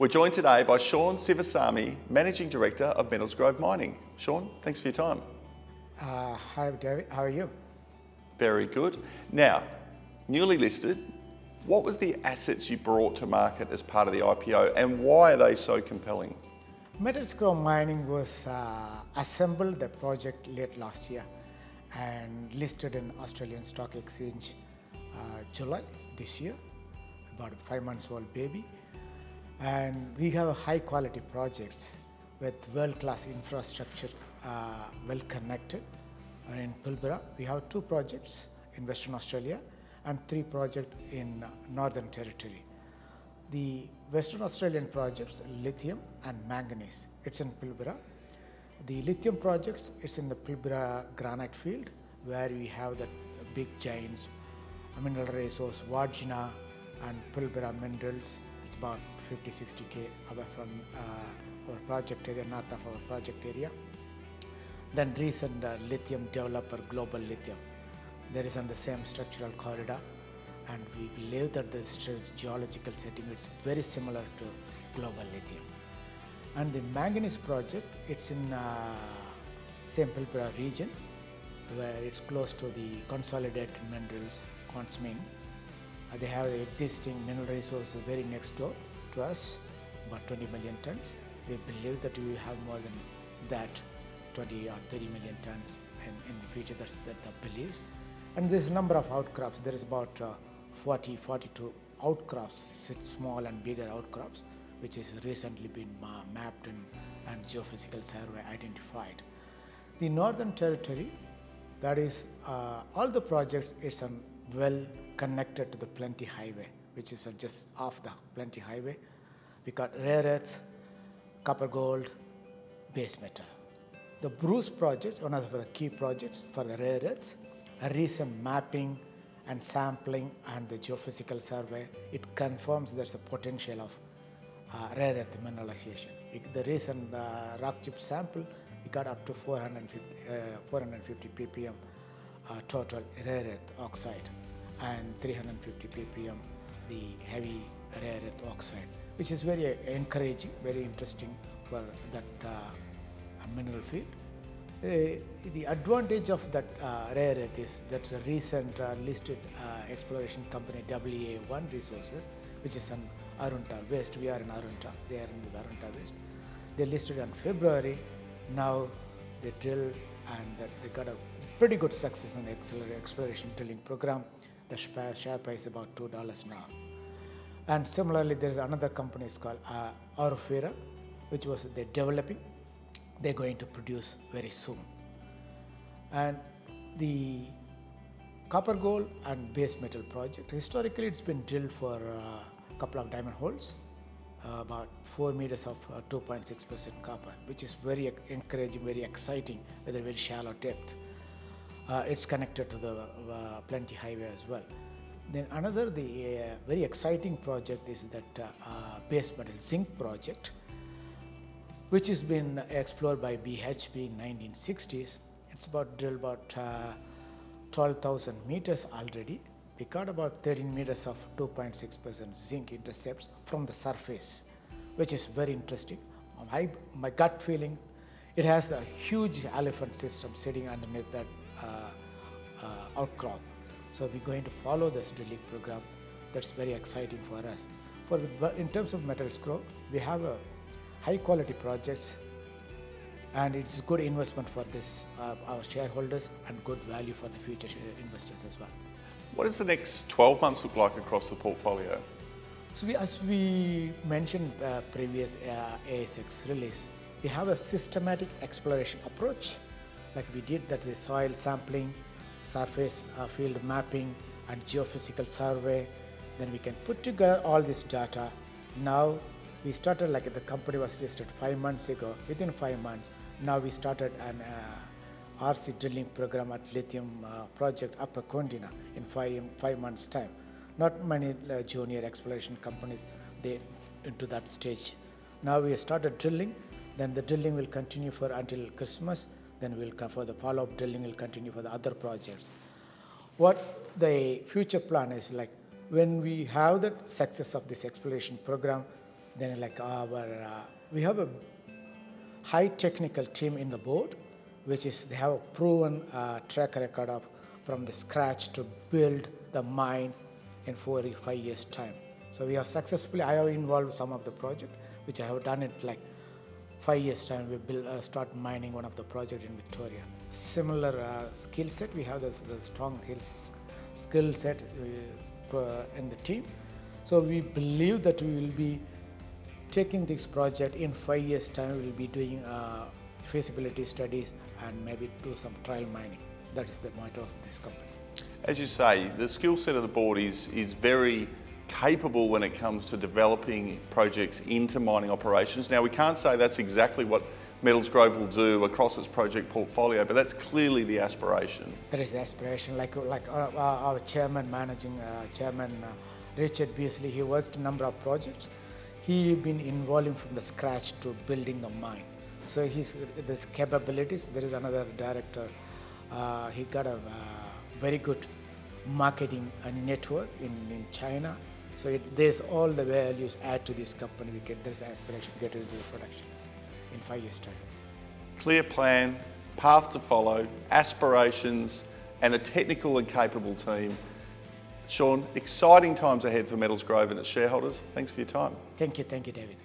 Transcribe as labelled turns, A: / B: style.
A: We're joined today by Sean Sivasamy, Managing Director of MetalsGrove Mining. Sean, thanks for your time.
B: Hi David, how are you?
A: Very good. Now, newly listed, what was the assets you brought to market as part of the IPO and why are they so compelling?
B: MetalsGrove Mining was assembled the project late last year and listed in Australian Stock Exchange July this year, about a 5 months old baby. And we have high quality projects with world-class infrastructure, well connected. And in Pilbara, we have 2 projects in Western Australia and 3 projects in Northern Territory. The Western Australian projects, lithium and manganese, it's in Pilbara. The lithium projects, it's in the Pilbara granite field where we have the big giants, mineral resource, Vargina and Pilbara minerals. It's about 50-60 k away from our project area, north of our project area. Then recent lithium developer, Global Lithium. There is on the same structural corridor, and we believe that the geological setting is very similar to Global Lithium. And the manganese project, it's in same Pilbara region, where it's close to the consolidated minerals, Consmin. They have existing mineral resources very next door to us, about 20 million tons. We believe that we will have more than that, 20 or 30 million tons in the future. That's the beliefs. And there's a number of outcrops. There is about 42 outcrops, small and bigger outcrops, which has recently been mapped and geophysical survey identified. The Northern Territory, that is all the projects, it's well connected to the Plenty Highway, which is just off the Plenty Highway. We got rare earths, copper gold, base metal. The Bruce project, one of the key projects for the rare earths, a recent mapping and sampling and the geophysical survey, it confirms there's a potential of rare earth mineralization. The recent rock chip sample, we got up to 450 ppm total rare earth oxide and 350 ppm the heavy rare earth oxide, which is very encouraging, very interesting for that mineral field. The advantage of that rare earth is that the recent listed exploration company WA1 Resources, which is in Arunta West, we are in Arunta, they are in the Arunta West. They listed in February. Now they drill and they got a pretty good success in the exploration drilling program. The share price is about $2 now. And similarly, there is another company called Aurofera, which was they're developing. They're going to produce very soon. And the copper gold and base metal project, historically it's been drilled for a couple of diamond holes, about 4 meters of 2.6% copper, which is very encouraging, very exciting with a very shallow depth. It's connected to the Plenty Highway as well. Then another very exciting project is that base metal zinc project, which has been explored by BHP in 1960s. It's drilled about 12,000 meters already. We got about 13 meters of 2.6% zinc intercepts from the surface, which is very interesting. My gut feeling, it has a huge elephant system sitting underneath that outcrop. So we're going to follow this drilling program. That's very exciting for us. In terms of MetalsGrove, we have a high quality projects, and it's a good investment for our shareholders and good value for the future investors as well.
A: What does the next 12 months look like across the portfolio?
B: So as we mentioned previous ASX release, we have a systematic exploration approach, like we did, that is soil sampling, surface field mapping and geophysical survey. Then we can put together all this data. Now we started, like the company was listed 5 months ago. Within 5 months, now we started an RC drilling program at lithium project Upper Kondina in 5 months time. Not many junior exploration companies, they into that stage. Now we started drilling, then the drilling will continue until Christmas, then we'll come for the follow-up drilling will continue for the other projects. What the future plan is, like when we have the success of this exploration program, Then like we have a high technical team in the board, which is they have a proven track record of from the scratch to build the mine in 4 or 5 years time. So we have successfully, I have involved some of the project, which I have done it like 5 years time. We start mining one of the project in Victoria. Similar skill set, we have the strong skill set in the team. So we believe that we will be taking this project in 5 years time. We will be doing feasibility studies and maybe do some trial mining. That is the motto of this company.
A: As you say, the skill set of the board is very capable when it comes to developing projects into mining operations. Now, we can't say that's exactly what MetalsGrove will do across its project portfolio, but that's clearly the aspiration.
B: That is the aspiration. Like our chairman, managing chairman, Richard Beasley, he worked a number of projects. He been involved from the scratch to building the mine. So there's capabilities. There is another director. He got a very good marketing network in China. So there's all the values add to this company. There's an aspiration to get into the production in 5 years' time.
A: Clear plan, path to follow, aspirations, and a technical and capable team. Sean, exciting times ahead for MetalsGrove and its shareholders. Thanks for your time.
B: Thank you, David.